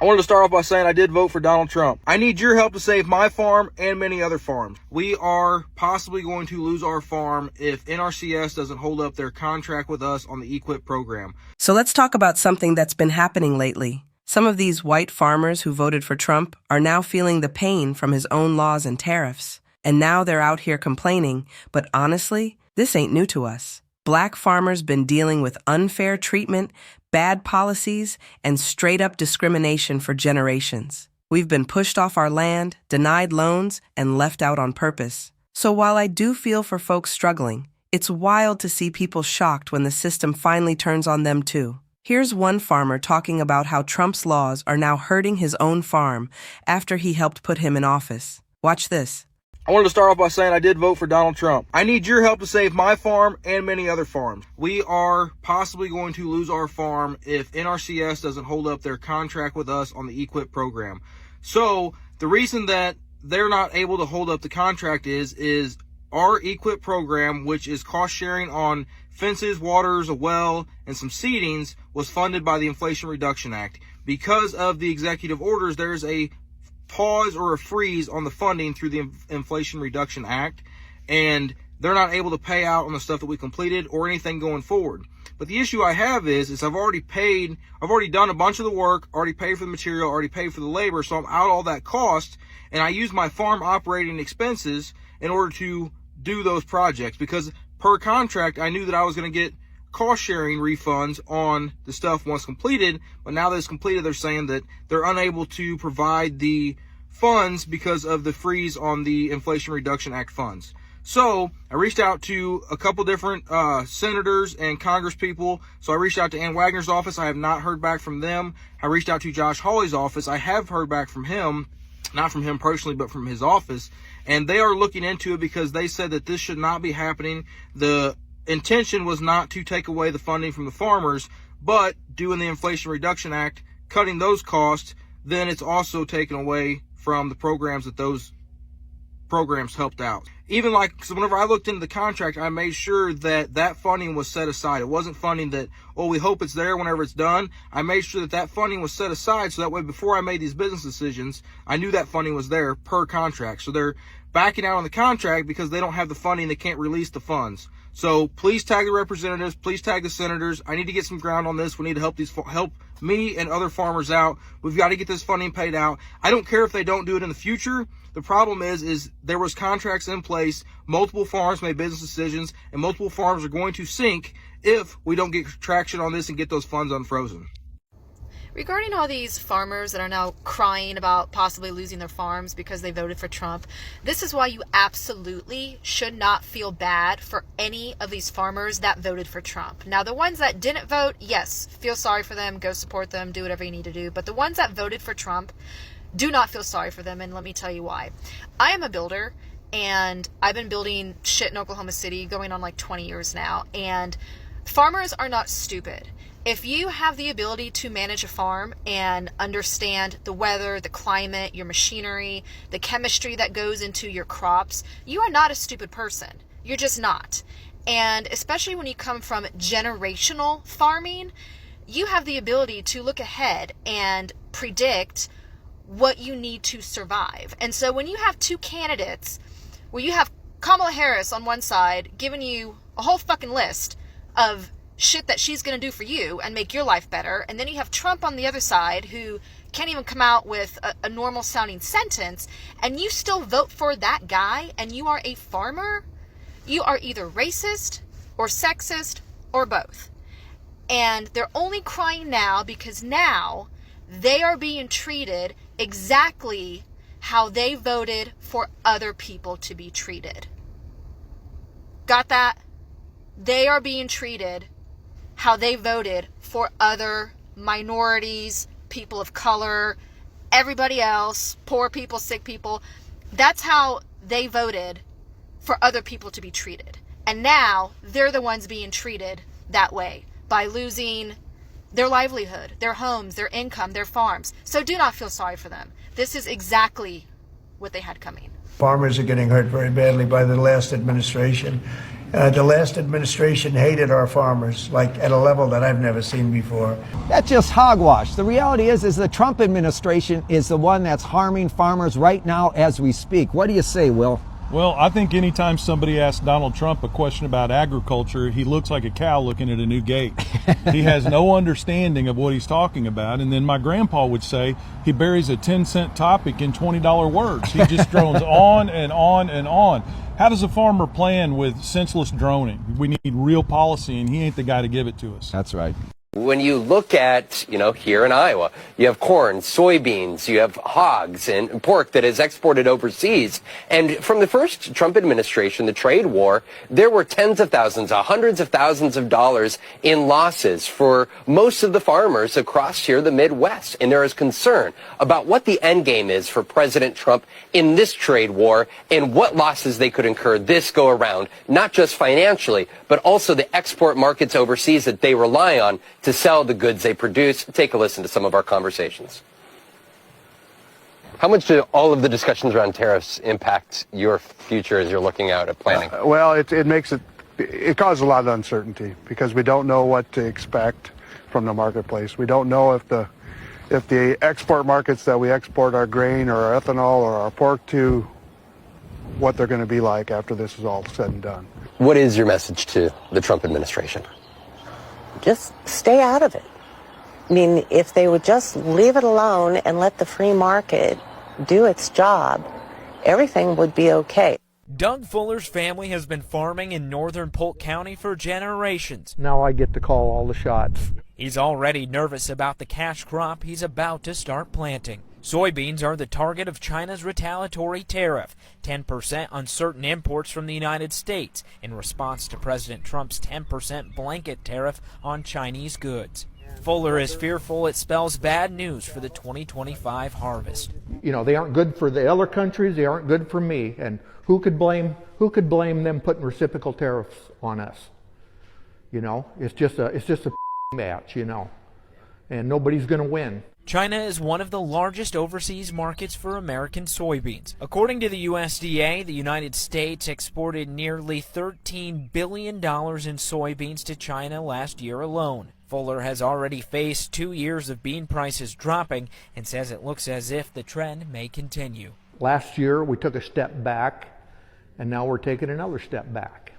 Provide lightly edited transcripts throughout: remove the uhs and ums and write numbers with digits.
I wanted to start off by saying I did vote for Donald Trump. I need your help to save my farm and many other farms. We are possibly going to lose our farm if NRCS doesn't hold up their contract with us on the EQIP program. So let's talk about something that's been happening lately. Some of these white farmers who voted for Trump are now feeling the pain from his own laws and tariffs. And now they're out here complaining, but honestly, this ain't new to us. Black farmers been dealing with unfair treatment, bad policies, and straight-up discrimination for generations. We've been pushed off our land, denied loans, and left out on purpose. So while I do feel for folks struggling, it's wild to see people shocked when the system finally turns on them too. Here's one farmer talking about how Trump's laws are now hurting his own farm after he helped put him in office. Watch this. I wanted to start off by saying I did vote for Donald Trump. I need your help to save my farm and many other farms. We are possibly going to lose our farm if NRCS doesn't hold up their contract with us on the EQIP program. So the reason that they're not able to hold up the contract is our EQIP program, which is cost sharing on fences, waters, a well, and some seedings, was funded by the Inflation Reduction Act. Because of the executive orders, there's a pause or a freeze on the funding through the Inflation Reduction Act, and they're not able to pay out on the stuff that we completed or anything going forward. But the issue I have is I've already done a bunch of the work, already paid for the material, already paid for the labor, so I'm out all that cost, and I use my farm operating expenses in order to do those projects, because per contract, I knew that I was going to get cost sharing refunds on the stuff once completed, but now that it's completed, they're saying that they're unable to provide the funds because of the freeze on the Inflation Reduction Act funds. So I reached out to a couple different senators and Congress people. So I reached out to Ann Wagner's office. I have not heard back from them. I reached out to Josh Hawley's office. I have heard back from him, not from him personally, but from his office. And they are looking into it because they said that this should not be happening. The intention was not to take away the funding from the farmers, but doing the Inflation Reduction Act, cutting those costs, then it's also taken away from the programs that those programs helped out. Even so whenever I looked into the contract, I made sure that that funding was set aside. It wasn't funding that, we hope it's there whenever it's done. I made sure that that funding was set aside so that way before I made these business decisions, I knew that funding was there per contract. So they're backing out on the contract because they don't have the funding. They can't release the funds. So please tag the representatives, please tag the senators. I need to get some ground on this. We need to help me and other farmers out. We've got to get this funding paid out. I don't care if they don't do it in the future. The problem is there was contracts in place. Multiple farms made business decisions, and multiple farms are going to sink if we don't get traction on this and get those funds unfrozen. Regarding all these farmers that are now crying about possibly losing their farms because they voted for Trump, this is why you absolutely should not feel bad for any of these farmers that voted for Trump. Now, the ones that didn't vote, yes, feel sorry for them, go support them, do whatever you need to do. But the ones that voted for Trump, do not feel sorry for them, and let me tell you why. I am a builder, and I've been building shit in Oklahoma City going on like 20 years now, and farmers are not stupid. If you have the ability to manage a farm and understand the weather, the climate, your machinery, the chemistry that goes into your crops, you are not a stupid person. You're just not. And especially when you come from generational farming, you have the ability to look ahead and predict what you need to survive. And so when you have two candidates where you have Kamala Harris on one side giving you a whole fucking list of shit that she's going to do for you and make your life better, and then you have Trump on the other side who can't even come out with a normal sounding sentence, and you still vote for that guy, and you are a farmer, you are either racist or sexist or both. And they're only crying now because now they are being treated exactly how they voted for other people to be treated. Got that? They are being treated how they voted for other minorities, people of color, everybody else, poor people, sick people. That's how they voted for other people to be treated. And now they're the ones being treated that way by losing their livelihood, their homes, their income, their farms. So do not feel sorry for them. This is exactly what they had coming. Farmers are getting hurt very badly by the last administration. The last administration hated our farmers, like at a level that I've never seen before. That's just hogwash. The reality is the Trump administration is the one that's harming farmers right now as we speak. What do you say, Will? Well, I think anytime somebody asks Donald Trump a question about agriculture, he looks like a cow looking at a new gate. He has no understanding of what he's talking about. And then my grandpa would say he buries a 10-cent topic in $20 words. He just drones on and on and on. How does a farmer plan with senseless droning? We need real policy, and he ain't the guy to give it to us. That's right. When you look at, here in Iowa, you have corn, soybeans, you have hogs and pork that is exported overseas. And from the first Trump administration, the trade war, there were tens of thousands, hundreds of thousands of dollars in losses for most of the farmers across here, the Midwest. And there is concern about what the end game is for President Trump in this trade war and what losses they could incur this go around, not just financially, but also the export markets overseas that they rely on to sell the goods they produce. Take a listen to some of our conversations. How much do all of the discussions around tariffs impact your future as you're looking out at planning? Well, it causes a lot of uncertainty because we don't know what to expect from the marketplace. We don't know if the export markets that we export our grain or our ethanol or our pork to, what they're going to be like after this is all said and done. What is your message to the Trump administration? Just stay out of it. I mean, if they would just leave it alone and let the free market do its job, everything would be okay. Doug Fuller's family has been farming in northern Polk County for generations. Now I get to call all the shots. He's already nervous about the cash crop he's about to start planting. Soybeans are the target of China's retaliatory tariff, 10% on certain imports from the United States, in response to President Trump's 10% blanket tariff on Chinese goods. Fuller is fearful it spells bad news for the 2025 harvest. They aren't good for the other countries, they aren't good for me, and who could blame them putting reciprocal tariffs on us? It's just a match, and nobody's going to win. China is one of the largest overseas markets for American soybeans. According to the USDA, the United States exported nearly $13 billion in soybeans to China last year alone. Fuller has already faced 2 years of bean prices dropping and says it looks as if the trend may continue. Last year we took a step back, and now we're taking another step back.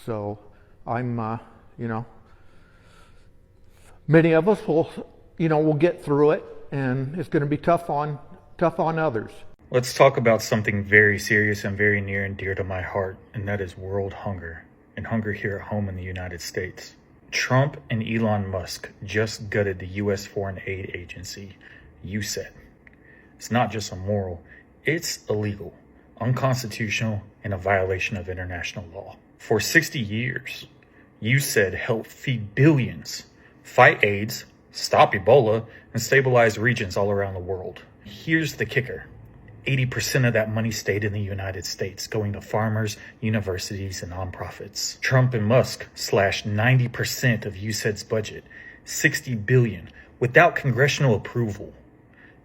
So I'm, many of us will we'll get through it, and it's going to be tough on others. Let's talk about something very serious and very near and dear to my heart, and that is world hunger, and hunger here at home in the United States. Trump and Elon Musk just gutted the U.S. Foreign Aid Agency, USAID. It's not just immoral, it's illegal, unconstitutional, and a violation of international law. For 60 years, USAID helped feed billions, fight AIDS, stop Ebola, and stabilize regions all around the world. Here's the kicker. 80% of that money stayed in the United States, going to farmers, universities, and nonprofits. Trump and Musk slashed 90% of USAID's budget, $60 billion, without congressional approval.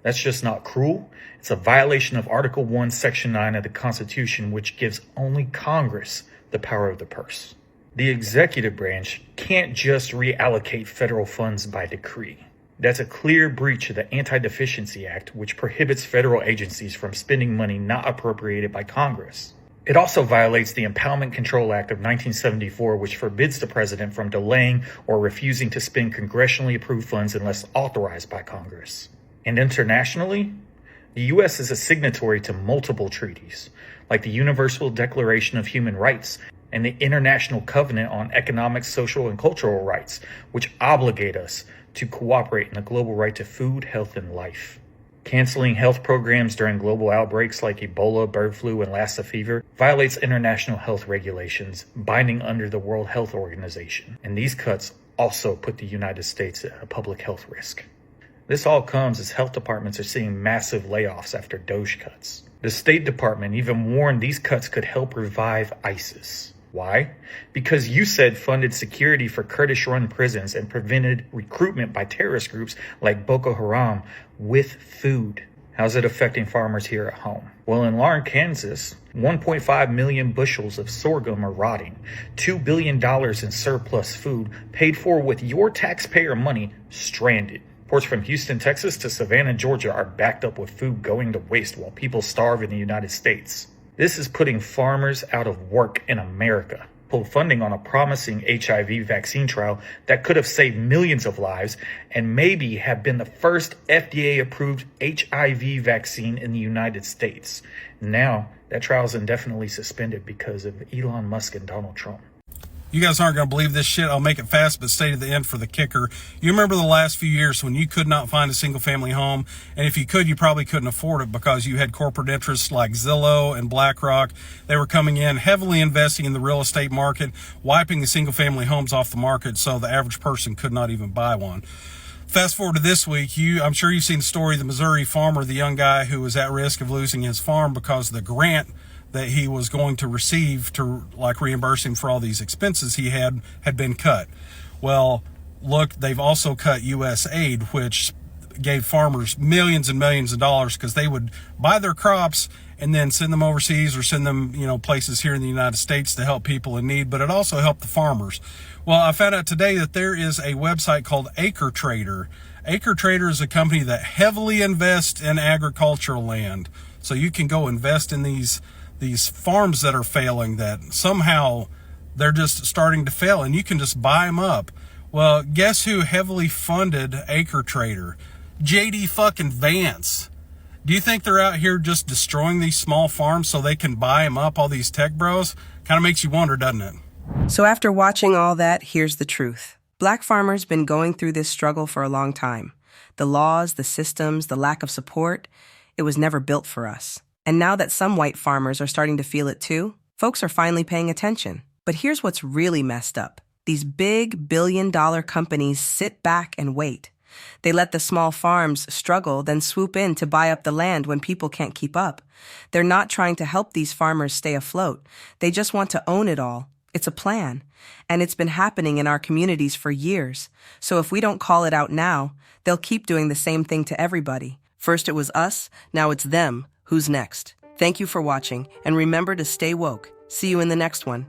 That's just not cruel. It's a violation of Article 1, Section 9 of the Constitution, which gives only Congress the power of the purse. The executive branch can't just reallocate federal funds by decree. That's a clear breach of the Anti-Deficiency Act, which prohibits federal agencies from spending money not appropriated by Congress. It also violates the Impoundment Control Act of 1974, which forbids the president from delaying or refusing to spend congressionally approved funds unless authorized by Congress. And internationally, the U.S. is a signatory to multiple treaties, like the Universal Declaration of Human Rights and the International Covenant on Economic, Social, and Cultural Rights, which obligate us to cooperate in the global right to food, health, and life. Canceling health programs during global outbreaks like Ebola, bird flu, and Lassa fever violates international health regulations binding under the World Health Organization. And these cuts also put the United States at a public health risk. This all comes as health departments are seeing massive layoffs after DOGE cuts. The State Department even warned these cuts could help revive ISIS. Why? Because USAID funded security for Kurdish-run prisons and prevented recruitment by terrorist groups like Boko Haram with food. How's it affecting farmers here at home? Well, in Lauren, Kansas, 1.5 million bushels of sorghum are rotting. $2 billion in surplus food paid for with your taxpayer money stranded. Ports from Houston, Texas to Savannah, Georgia are backed up with food going to waste while people starve in the United States. This is putting farmers out of work in America. Pulled funding on a promising HIV vaccine trial that could have saved millions of lives and maybe have been the first FDA-approved HIV vaccine in the United States. Now, that trial is indefinitely suspended because of Elon Musk and Donald Trump. You guys aren't going to believe this shit. I'll make it fast, but stay to the end for the kicker. You remember the last few years when you could not find a single family home, and if you could, you probably couldn't afford it because you had corporate interests like Zillow and BlackRock. They were coming in, heavily investing in the real estate market, wiping the single family homes off the market so the average person could not even buy one. Fast forward to this week, I'm sure you've seen the story of the Missouri farmer, the young guy who was at risk of losing his farm because the grant that he was going to receive to reimburse him for all these expenses he had been cut. Well, look, they've also cut U.S. aid, which gave farmers millions and millions of dollars because they would buy their crops and then send them overseas or send them, places here in the United States to help people in need, but it also helped the farmers. Well, I found out today that there is a website called AcreTrader. AcreTrader is a company that heavily invests in agricultural land. So you can go invest in these farms that are failing, that somehow they're just starting to fail, and you can just buy them up. Well, guess who heavily funded AcreTrader? JD fucking Vance. Do you think they're out here just destroying these small farms so they can buy them up, all these tech bros? Kind of makes you wonder, doesn't it? So after watching all that, here's the truth. Black farmers been going through this struggle for a long time. The laws, the systems, the lack of support, it was never built for us. And now that some white farmers are starting to feel it too, folks are finally paying attention. But here's what's really messed up. These big billion-dollar companies sit back and wait. They let the small farms struggle, then swoop in to buy up the land when people can't keep up. They're not trying to help these farmers stay afloat. They just want to own it all. It's a plan. And it's been happening in our communities for years. So if we don't call it out now, they'll keep doing the same thing to everybody. First it was us, now it's them. Who's next? Thank you for watching, and remember to stay woke. See you in the next one.